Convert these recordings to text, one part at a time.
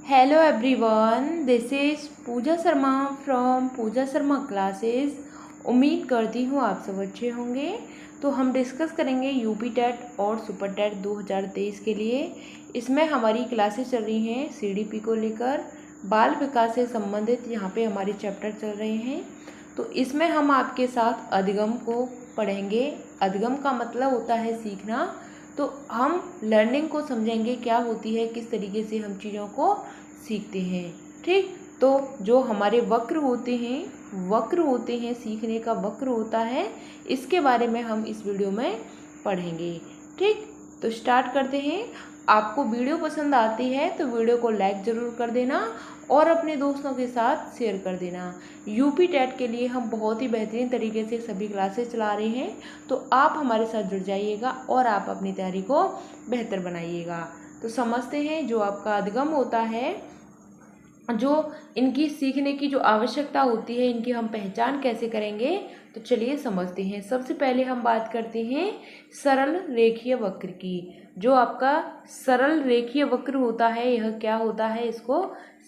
Hello everyone, this is Pooja Sharma from Pooja Sharma classes. उम्मीद करती हूँ आप सब अच्छे होंगे। तो हम डिस्कस करेंगे यूपी टेट और सुपर टेट 2023 के लिए। इसमें हमारी क्लासेस चल रही हैं सीडीपी को लेकर, बाल विकास से संबंधित यहाँ पे हमारे चैप्टर चल रहे हैं। तो इसमें हम आपके साथ अधिगम को पढ़ेंगे। अधिगम का मतलब होता है सीखना। तो हम लर्निंग को समझेंगे क्या होती है, किस तरीके से हम चीज़ों को सीखते हैं। ठीक, तो जो हमारे वक्र होते हैं सीखने का वक्र होता है, इसके बारे में हम इस वीडियो में पढ़ेंगे। ठीक, तो स्टार्ट करते हैं। आपको वीडियो पसंद आती है तो वीडियो को लाइक ज़रूर कर देना और अपने दोस्तों के साथ शेयर कर देना। यूपी टेट के लिए हम बहुत ही बेहतरीन तरीके से सभी क्लासेस चला रहे हैं, तो आप हमारे साथ जुड़ जाइएगा और आप अपनी तैयारी को बेहतर बनाइएगा। तो समझते हैं जो आपका अधिगम होता है, जो इनकी सीखने की जो आवश्यकता होती है, इनकी हम पहचान कैसे करेंगे। तो चलिए समझते हैं। सबसे पहले हम बात करते हैं सरल रेखीय वक्र की। जो आपका सरल रेखीय वक्र होता है, यह क्या होता है, इसको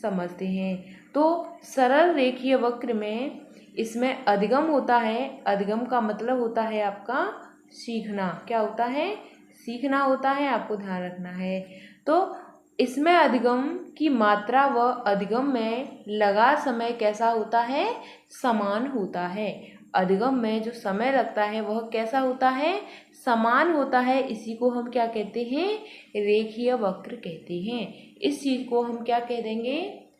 समझते हैं। तो सरल रेखीय वक्र में इसमें अधिगम होता है। अधिगम का मतलब होता है आपका सीखना। क्या होता है? सीखना होता है, आपको ध्यान रखना है। तो इसमें अधिगम की मात्रा व अधिगम में लगा समय कैसा होता है? समान होता है। अधिगम में जो समय लगता है वह कैसा होता है? समान होता है। इसी को हम क्या कहते हैं? रेखीय वक्र कहते हैं। इस चीज को हम क्या कह देंगे?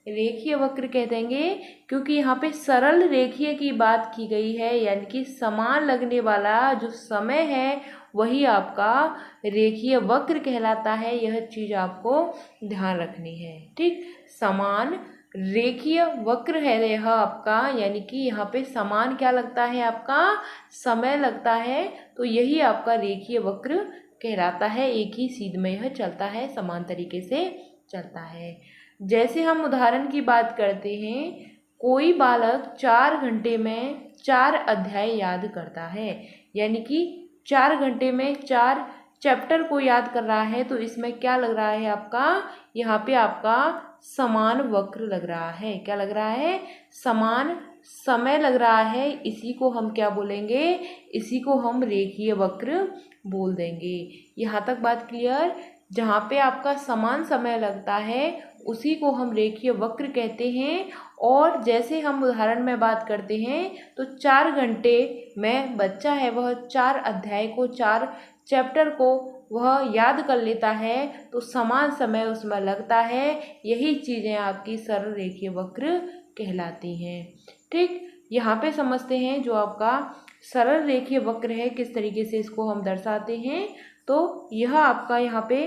रेखीय वक्र कह देंगे, क्योंकि यहाँ पे सरल रेखीय की बात की गई है, यानी कि समान लगने वाला जो समय है वही आपका रेखीय वक्र कहलाता है। यह चीज आपको ध्यान रखनी है। ठीक, समान रेखीय वक्र है यह आपका, यानी कि यहाँ पे समान क्या लगता है? आपका समय लगता है। तो यही आपका रेखीय वक्र कहलाता है। एक ही सीध में यह चलता है, समान तरीके से चलता है। जैसे हम उदाहरण की बात करते हैं, कोई बालक 4 घंटे में 4 अध्याय याद करता है, यानी कि 4 घंटे में 4 चैप्टर को याद कर रहा है। तो इसमें क्या लग रहा है आपका? यहाँ पे आपका समान वक्र लग रहा है। क्या लग रहा है? समान समय लग रहा है। इसी को हम क्या बोलेंगे? इसी को हम रेखीय वक्र बोल देंगे। यहाँ तक बात क्लियर? जहाँ पे आपका समान समय लगता है उसी को हम रेखीय वक्र कहते हैं। और जैसे हम उदाहरण में बात करते हैं, तो 4 घंटे में बच्चा है वह 4 अध्याय को, 4 चैप्टर को वह याद कर लेता है, तो समान समय उसमें लगता है। यही चीज़ें आपकी सरल रेखीय वक्र कहलाती हैं। ठीक, यहाँ पे समझते हैं जो आपका सरल रेखीय वक्र है, किस तरीके से इसको हम दर्शाते हैं। तो यह आपका यहाँ पे,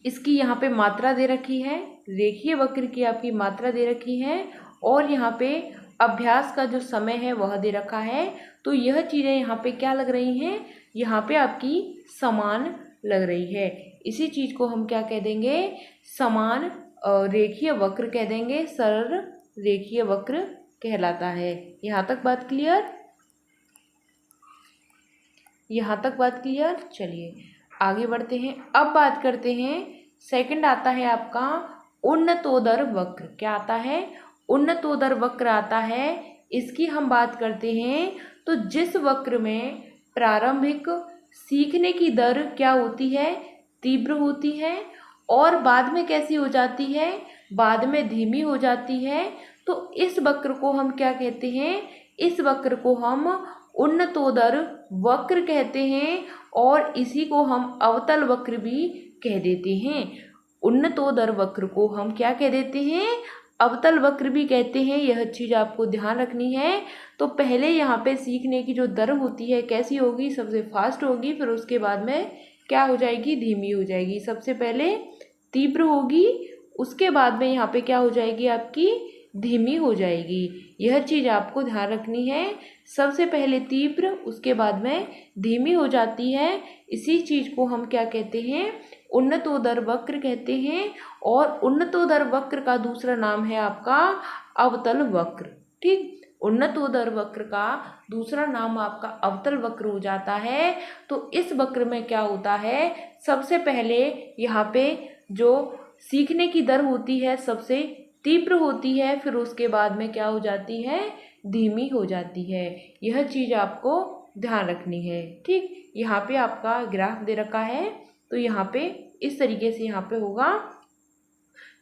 इसकी यहाँ पे मात्रा दे रखी है, रेखीय वक्र की आपकी मात्रा दे रखी है, और यहाँ पे अभ्यास का जो समय है वह दे रखा है। तो यह चीज़ें यहाँ पे क्या लग रही हैं? यहाँ पे आपकी समान लग रही है। इसी चीज़ को हम क्या कह देंगे? समान रेखीय वक्र कह देंगे। सरल रेखीय वक्र कहलाता है। यहाँ तक बात क्लियर? यहाँ तक बात क्लियर? चलिए आगे बढ़ते हैं। अब बात करते हैं, सेकंड आता है आपका उन्नतोदर वक्र। क्या आता है? उन्नतोदर वक्र आता है। इसकी हम बात करते हैं, तो जिस वक्र में प्रारंभिक सीखने की दर क्या होती है? तीव्र होती है, और बाद में कैसी हो जाती है? बाद में धीमी हो जाती है। तो इस वक्र को हम क्या कहते हैं? इस वक्र को हम उन्नतोदर वक्र कहते हैं, और इसी को हम अवतल वक्र भी कह देते हैं। उन्नतोदर वक्र को हम क्या कह देते हैं? अवतल वक्र भी कहते हैं। यह चीज़ आपको ध्यान रखनी है। तो पहले यहाँ पे सीखने की जो दर होती है कैसी होगी? सबसे फास्ट होगी, फिर उसके बाद में क्या हो जाएगी? धीमी हो जाएगी। सबसे पहले तीव्र होगी, उसके बाद में यहाँ पे क्या हो जाएगी? आपकी धीमी हो जाएगी। यह चीज़ आपको ध्यान रखनी है। सबसे पहले तीव्र, उसके बाद में धीमी हो जाती है। इसी चीज़ को हम क्या कहते हैं? उन्नतोदर वक्र कहते हैं। और उन्नतोदर वक्र का दूसरा नाम है आपका अवतल वक्र। ठीक, उन्नतोदर वक्र का दूसरा नाम आपका अवतल वक्र हो जाता है। तो इस वक्र में क्या होता है? सबसे पहले यहाँ पे जो सीखने की दर होती है सबसे तीव्र होती है, फिर उसके बाद में क्या हो जाती है, धीमी हो जाती है। यह चीज़ आपको ध्यान रखनी है। ठीक, यहाँ पे आपका ग्राफ दे रखा है, तो यहाँ पे इस तरीके से यहाँ पे होगा।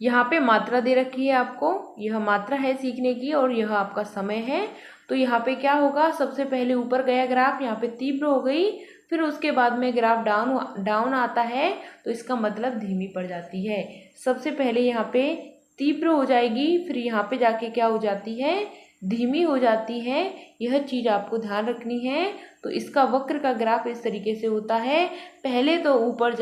यहाँ पे मात्रा दे रखी है आपको, यह मात्रा है सीखने की और यह आपका समय है। तो यहाँ पे क्या होगा, सबसे पहले ऊपर गया ग्राफ, यहाँ पे तीव्र हो गई, फिर उसके बाद में ग्राफ डाउन आता है, तो इसका मतलब धीमी पड़ जाती है। सबसे पहले यहाँ पे तीव्र हो जाएगी, फिर यहाँ पे जाके क्या हो जाती है, धीमी हो जाती है। यह चीज़ आपको ध्यान रखनी है। तो इसका वक्र का ग्राफ इस तरीके से होता है, पहले तो ऊपर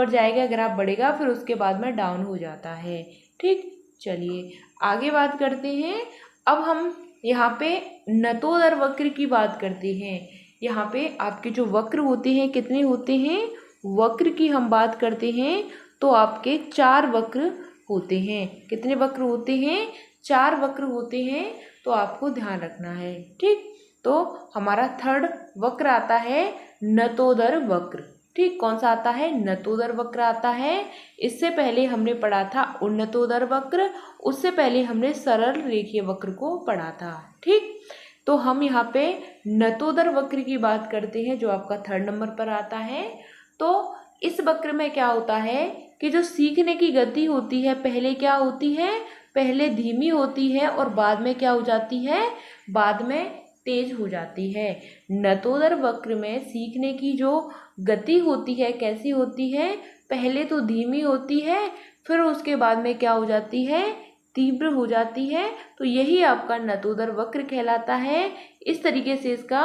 जाएगा, ग्राफ बढ़ेगा, फिर उसके बाद में डाउन हो जाता है। ठीक, चलिए आगे बात करते हैं। अब हम यहाँ पे नतोदर वक्र की बात करते हैं। यहाँ पे आपके जो वक्र होते हैं कितने होते हैं, वक्र की हम बात करते हैं तो आपके 4 वक्र होते हैं। कितने वक्र होते हैं, 4 वक्र होते हैं, तो आपको ध्यान रखना है। ठीक, तो हमारा थर्ड वक्र आता है नतोदर वक्र। ठीक, कौन सा आता है, नतोदर वक्र आता है। इससे पहले हमने पढ़ा था उन्नतोदर वक्र, उससे पहले हमने सरल रेखीय वक्र को पढ़ा था। ठीक, तो हम यहाँ पे नतोदर वक्र की बात करते हैं, जो आपका 3rd नंबर पर आता है। तो इस वक्र में क्या होता है कि जो सीखने की गति होती है, पहले क्या होती है, पहले धीमी होती है और बाद में क्या हो जाती है, बाद में तेज हो जाती है। नतोदर वक्र में सीखने की जो गति होती है कैसी होती है, पहले तो धीमी होती है, फिर उसके बाद में क्या हो जाती है, तीव्र हो जाती है। तो यही आपका नतोदर वक्र कहलाता है। इस तरीके से इसका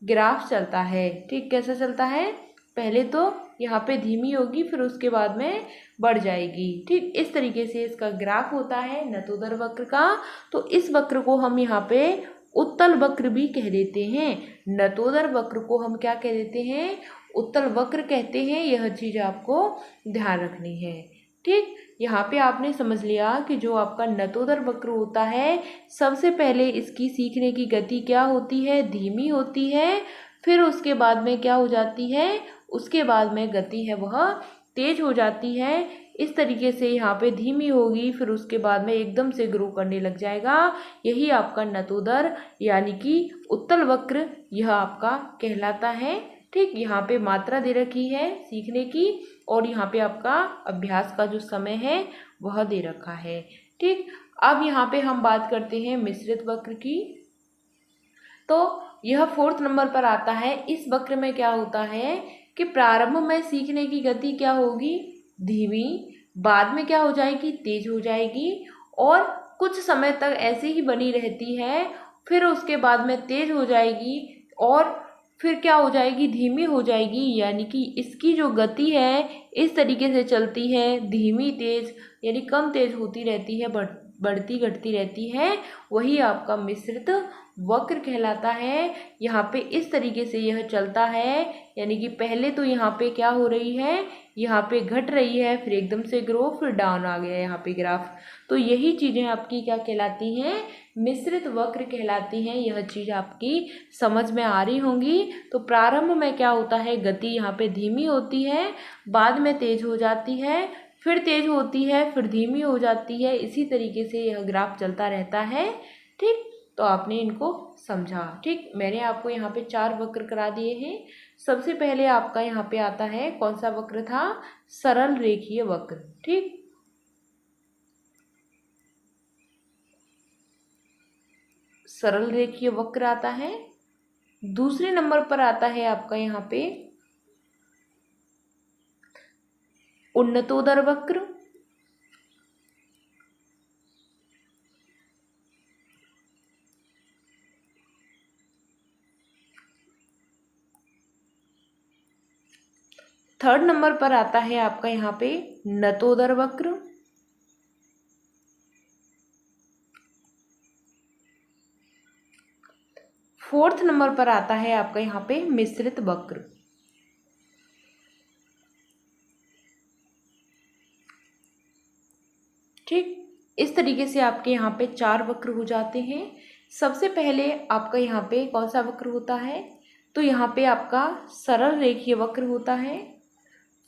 ग्राफ चलता है। ठीक, कैसे चलता है, पहले तो यहाँ पे धीमी होगी, फिर उसके बाद में बढ़ जाएगी। ठीक, इस तरीके से इसका ग्राफ होता है नतोदर वक्र का। तो इस वक्र को हम यहाँ पे उत्तल वक्र भी कह देते हैं। नतोदर वक्र को हम क्या कह देते हैं, उत्तल वक्र कहते हैं। यह चीज़ आपको ध्यान रखनी है। ठीक, यहाँ पे आपने समझ लिया कि जो आपका नतोदर वक्र होता है, सबसे पहले इसकी सीखने की गति क्या होती है, धीमी होती है, फिर उसके बाद में क्या हो जाती है, उसके बाद में गति है वह तेज हो जाती है। इस तरीके से यहाँ पे धीमी होगी, फिर उसके बाद में एकदम से ग्रो करने लग जाएगा। यही आपका नतोदर यानी कि उत्तल वक्र यह आपका कहलाता है। ठीक, यहाँ पे मात्रा दे रखी है सीखने की और यहाँ पे आपका अभ्यास का जो समय है वह दे रखा है। ठीक, अब यहाँ पे हम बात करते हैं मिश्रित वक्र की। तो यह 4th नंबर पर आता है। इस वक्र में क्या होता है कि प्रारंभ में सीखने की गति क्या होगी, धीमी, बाद में क्या हो जाएगी, तेज हो जाएगी और कुछ समय तक ऐसे ही बनी रहती है, फिर उसके बाद में तेज हो जाएगी और फिर क्या हो जाएगी, धीमी हो जाएगी। यानी कि इसकी जो गति है इस तरीके से चलती है, धीमी तेज, यानी कम तेज होती रहती है, बढ़ती घटती रहती है। वही आपका मिश्रित वक्र कहलाता है। यहाँ पे इस तरीके से यह चलता है, यानी कि पहले तो यहाँ पे क्या हो रही है, यहाँ पे घट रही है, फिर एकदम से ग्रो, फिर डाउन आ गया यहाँ पे ग्राफ। तो यही चीज़ें आपकी क्या कहलाती हैं, मिश्रित वक्र कहलाती हैं। यह चीज़ आपकी समझ में आ रही होंगी। तो प्रारंभ में क्या होता है, गति यहाँ पे धीमी होती है, बाद में तेज हो जाती है, फिर तेज होती है, फिर धीमी हो जाती है। इसी तरीके से यह ग्राफ चलता रहता है। ठीक, तो आपने इनको समझा। ठीक, मैंने आपको यहाँ पे 4 वक्र करा दिए हैं। सबसे पहले आपका यहाँ पे आता है, कौन सा वक्र था, सरल रेखीय वक्र। ठीक, सरल रेखीय वक्र आता है। दूसरे नंबर पर आता है आपका यहाँ पे उन्नतोदर वक्र। थर्ड नंबर पर आता है आपका यहाँ पे नतोदर वक्र। फोर्थ नंबर पर आता है आपका यहाँ पे मिश्रित वक्र। ठीक, इस तरीके से आपके यहाँ पे 4 वक्र हो जाते हैं। सबसे पहले आपका यहाँ पे कौन सा वक्र होता है, तो यहाँ पे आपका सरल रेखीय वक्र होता है।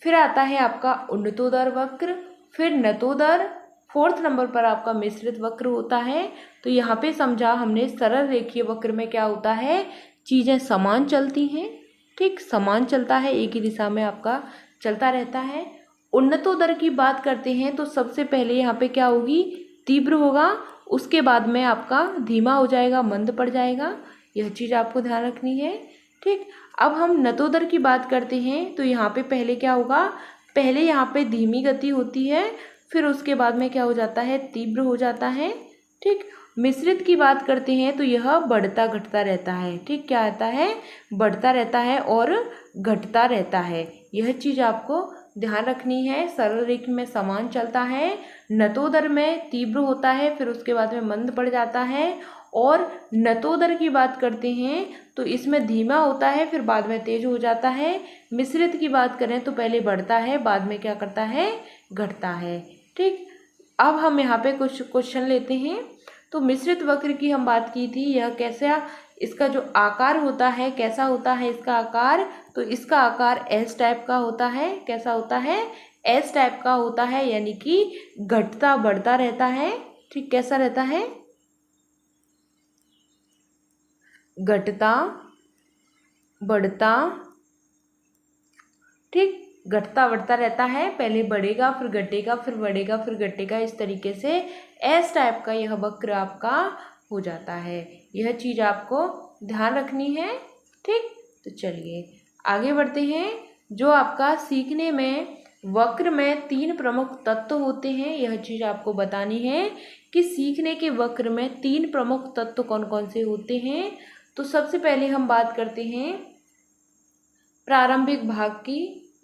फिर आता है आपका उन्नतोदर वक्र, फिर नतोदर, 4th नंबर पर आपका मिश्रित वक्र होता है। तो यहाँ पे समझा हमने सरल रेखीय वक्र में क्या होता है, चीज़ें समान चलती हैं, ठीक, समान चलता है, एक ही दिशा में आपका चलता रहता है। उन्नतोदर की बात करते हैं तो सबसे पहले यहाँ पे क्या होगी, तीव्र होगा, उसके बाद में आपका धीमा हो जाएगा, मंद पड़ जाएगा, यह चीज़ आपको ध्यान रखनी है, ठीक। अब हम नतोदर की बात करते हैं तो यहाँ पे पहले क्या होगा, पहले यहाँ पे धीमी गति होती है, फिर उसके बाद में क्या हो जाता है, तीव्र हो जाता है, ठीक। मिश्रित की बात करते हैं तो यह बढ़ता घटता रहता है, ठीक, क्या आता है, बढ़ता रहता है और घटता रहता है, यह चीज़ आपको ध्यान रखनी है। सरल रेखा में समान चलता है, नतोदर में तीव्र होता है, फिर उसके बाद में मंद पड़ जाता है, और नतोदर की बात करते हैं तो इसमें धीमा होता है, फिर बाद में तेज हो जाता है। मिश्रित की बात करें तो पहले बढ़ता है, बाद में क्या करता है, घटता है, ठीक। अब हम यहाँ पे कुछ क्वेश्चन लेते हैं। तो मिश्रित वक्र की हम बात की थी, यह कैसा, इसका जो आकार होता है कैसा होता है इसका आकार, तो इसका आकार एस टाइप का होता है, कैसा होता है, एस टाइप का होता है, यानी कि घटता बढ़ता रहता है, ठीक, कैसा रहता है, घटता बढ़ता, ठीक, घटता बढ़ता रहता है, पहले बढ़ेगा फिर घटेगा फिर बढ़ेगा फिर घटेगा, इस तरीके से एस टाइप का यह वक्र आपका हो जाता है, यह चीज़ आपको ध्यान रखनी है, ठीक। तो चलिए आगे बढ़ते हैं। जो आपका सीखने में वक्र में 3 प्रमुख तत्व होते हैं, यह चीज़ आपको बतानी है कि सीखने के वक्र में 3 प्रमुख तत्व कौन कौन से होते हैं। तो सबसे पहले हम बात करते हैं प्रारंभिक भाग की,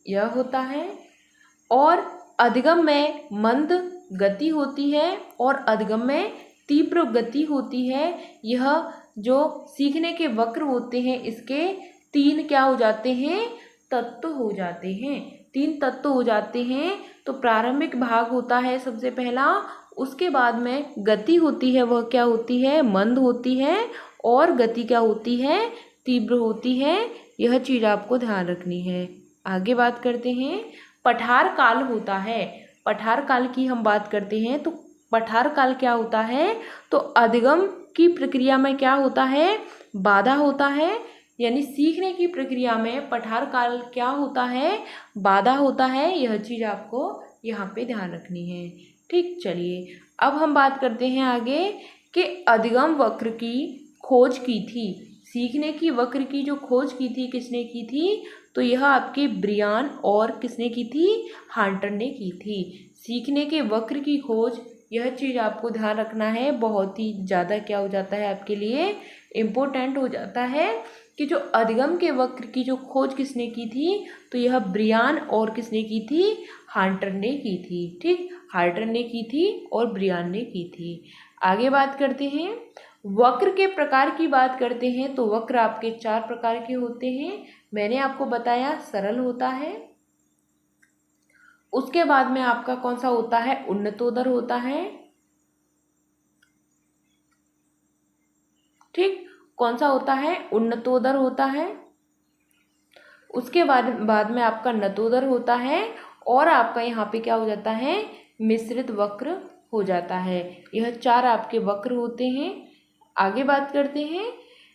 यह होता है, और अधिगम में मंद गति होती है और अधिगम में तीव्र गति होती है। यह जो सीखने के वक्र होते हैं इसके 3 क्या हो जाते हैं, तत्व हो जाते हैं, 3 तत्व हो जाते हैं। तो प्रारंभिक भाग होता है सबसे पहला, उसके बाद में गति होती है, वह क्या होती है, मंद होती है, और गति क्या होती है, तीव्र होती है, यह चीज़ आपको ध्यान रखनी है। आगे बात करते हैं, पठार काल होता है। पठार काल की हम बात करते हैं तो पठार काल क्या होता है, तो अधिगम की प्रक्रिया में क्या होता है, बाधा होता है, यानी सीखने की प्रक्रिया में पठार काल क्या होता है, बाधा होता है, यह चीज़ आपको यहाँ पे ध्यान रखनी है, ठीक। चलिए अब हम बात करते हैं आगे कि अधिगम वक्र की खोज की थी, सीखने की वक्र की जो खोज की थी किसने की थी, तो यह आपके ब्रियान और किसने की थी, हांटर ने की थी। सीखने के वक्र की खोज, यह चीज़ आपको ध्यान रखना है, बहुत ही ज़्यादा क्या हो जाता है आपके लिए इम्पोर्टेंट हो जाता है कि जो अधिगम के वक्र की जो खोज किसने की थी, तो यह ब्रियान और किसने की थी, हांटर ने की थी, ठीक, हांटर ने की थी और ब्रियान ने की थी। आगे बात करते हैं, वक्र के प्रकार की बात करते हैं तो वक्र आपके 4 प्रकार के होते हैं। मैंने आपको बताया सरल होता है, उसके बाद में आपका कौन सा होता है, उन्नतोदर होता है, ठीक, कौन सा होता है, उन्नतोदर होता है, उसके बाद में आपका नतोदर होता है, और आपका यहाँ पे क्या हो जाता है, मिश्रित वक्र हो जाता है। यह 4 आपके वक्र होते हैं। आगे बात करते हैं,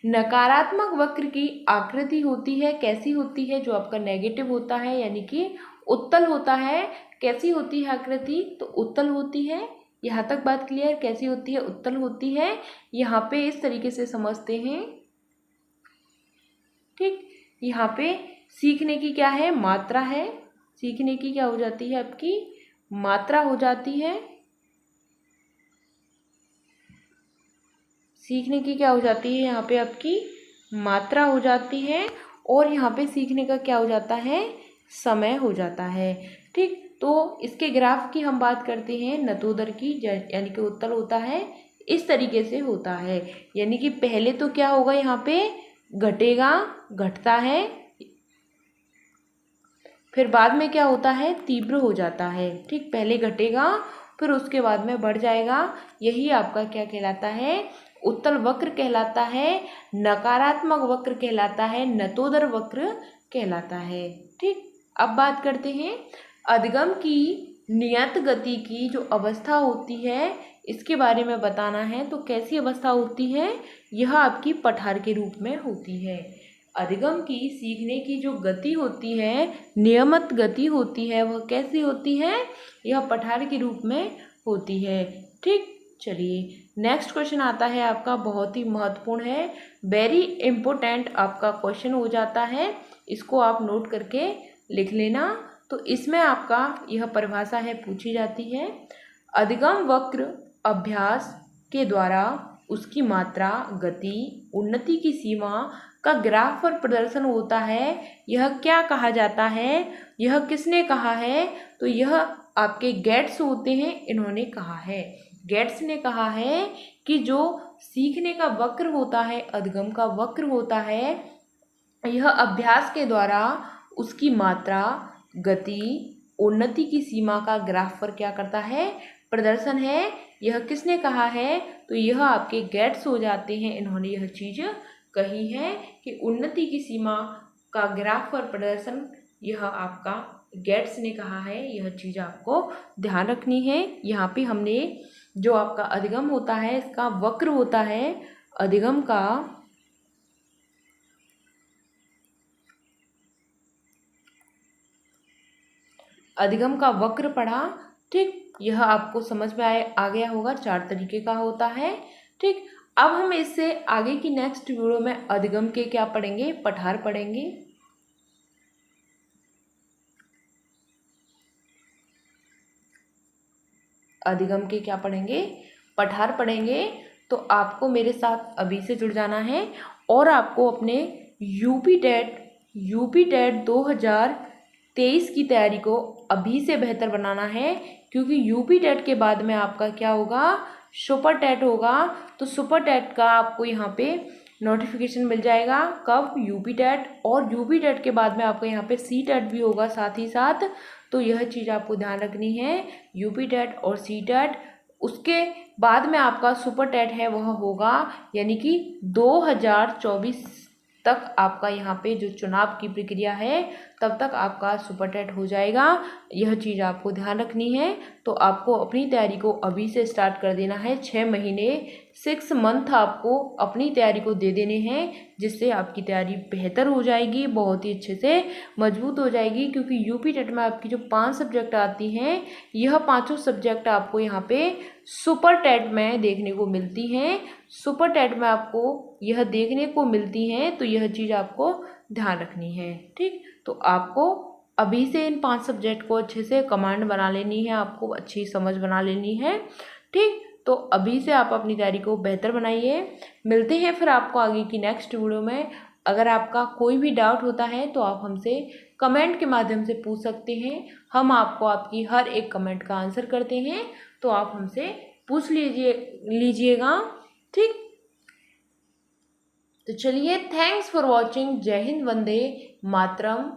नकारात्मक वक्र की आकृति होती है, कैसी होती है, जो आपका नेगेटिव होता है, यानी कि उत्तल होता है। कैसी होती है आकृति, तो उत्तल होती है। यहाँ तक बात क्लियर, कैसी होती है, उत्तल होती है। यहाँ पे इस तरीके से समझते हैं, ठीक। यहाँ पे सीखने की क्या है, मात्रा है, सीखने की क्या हो जाती है आपकी, मात्रा हो जाती है, सीखने की क्या हो जाती है, यहाँ पे आपकी मात्रा हो जाती है, और यहाँ पे सीखने का क्या हो जाता है, समय हो जाता है, ठीक। तो इसके ग्राफ की हम बात करते हैं, नतोदर की, यानी कि उत्तल होता है, इस तरीके से होता है, यानी कि पहले तो क्या होगा, यहाँ पे घटेगा, घटता है, फिर बाद में क्या होता है, तीव्र हो जाता है, ठीक, पहले घटेगा फिर उसके बाद में बढ़ जाएगा, यही आपका क्या कहलाता है, उत्तल वक्र कहलाता है, नकारात्मक वक्र कहलाता है, नतोदर वक्र कहलाता है, ठीक। अब बात करते हैं अधिगम की नियत गति की जो अवस्था होती है इसके बारे में बताना है। तो कैसी अवस्था होती है? यह आपकी पठार के रूप में होती है। अधिगम की सीखने की जो गति होती है, नियमित गति होती है, वह कैसी होती है? यह पठार के रूप में होती है। ठीक, चलिए नेक्स्ट क्वेश्चन आता है आपका, बहुत ही महत्वपूर्ण है, वेरी इम्पोर्टेंट आपका क्वेश्चन हो जाता है। इसको आप नोट करके लिख लेना। तो इसमें आपका यह परिभाषा है पूछी जाती है, अधिगम वक्र अभ्यास के द्वारा उसकी मात्रा, गति, उन्नति की सीमा का ग्राफ पर प्रदर्शन होता है, यह क्या कहा जाता है? यह किसने कहा है? तो यह आपके गेट्स होते हैं, इन्होंने कहा है। गेट्स ने कहा है कि जो सीखने का वक्र होता है, अधिगम का वक्र होता है, यह अभ्यास के द्वारा उसकी मात्रा, गति, उन्नति की सीमा का ग्राफ पर क्या करता है? प्रदर्शन है। यह किसने कहा है? तो यह आपके गेट्स हो जाते हैं, इन्होंने यह चीज़ कही है कि उन्नति की सीमा का ग्राफ पर प्रदर्शन, यह आपका गेट्स ने कहा है। यह चीज़ आपको ध्यान रखनी है। यहाँ पे हमने जो आपका अधिगम होता है, इसका वक्र होता है, अधिगम का वक्र पढ़ा। ठीक, यह आपको समझ में आ गया होगा, 4 तरीके का होता है। ठीक, अब हम इससे आगे की नेक्स्ट वीडियो में अधिगम के क्या पढ़ेंगे? पठार पढ़ेंगे। अधिगम के क्या पढ़ेंगे? पठार पढ़ेंगे। तो आपको मेरे साथ अभी से जुड़ जाना है और आपको अपने यूपी टेट 2023 की तैयारी को अभी से बेहतर बनाना है, क्योंकि यूपी टेट के बाद में आपका क्या होगा? सुपर टेट होगा। तो सुपर टेट का आपको यहाँ पे नोटिफिकेशन मिल जाएगा। कब? UP TET. और यूपी टेट के बाद में आपको यहाँ पे सी टेट भी होगा साथ ही साथ। तो यह चीज़ आपको ध्यान रखनी है, यूपी टेट और सी टेट। उसके बाद में आपका सुपर टेट है वह होगा, यानी कि 2024 तक आपका यहाँ पे जो चुनाव की प्रक्रिया है, तब तक आपका सुपर टेट हो जाएगा। यह चीज़ आपको ध्यान रखनी है। तो आपको अपनी तैयारी को अभी से स्टार्ट कर देना है। 6 महीने 6 मंथ आपको अपनी तैयारी को दे देने हैं, जिससे आपकी तैयारी बेहतर हो जाएगी, बहुत ही अच्छे से मजबूत हो जाएगी। क्योंकि यूपी टेट में आपकी जो 5 सब्जेक्ट आती हैं, यह 5 सब्जेक्ट आपको यहाँ पे सुपर टेट में देखने को मिलती हैं। सुपर टेट में आपको यह देखने को मिलती हैं, तो यह चीज़ आपको ध्यान रखनी है। ठीक, तो आपको अभी से इन 5 सब्जेक्ट को अच्छे से कमांड बना लेनी है, आपको अच्छी समझ बना लेनी है। ठीक, तो अभी से आप अपनी तैयारी को बेहतर बनाइए। मिलते हैं फिर आपको आगे की नेक्स्ट वीडियो में। अगर आपका कोई भी डाउट होता है तो आप हमसे कमेंट के माध्यम से पूछ सकते हैं, हम आपको आपकी हर एक कमेंट का आंसर करते हैं। तो आप हमसे पूछ लीजिएगा। ठीक, तो चलिए, थैंक्स फॉर वॉचिंग। जय हिंद, वंदे मातरम।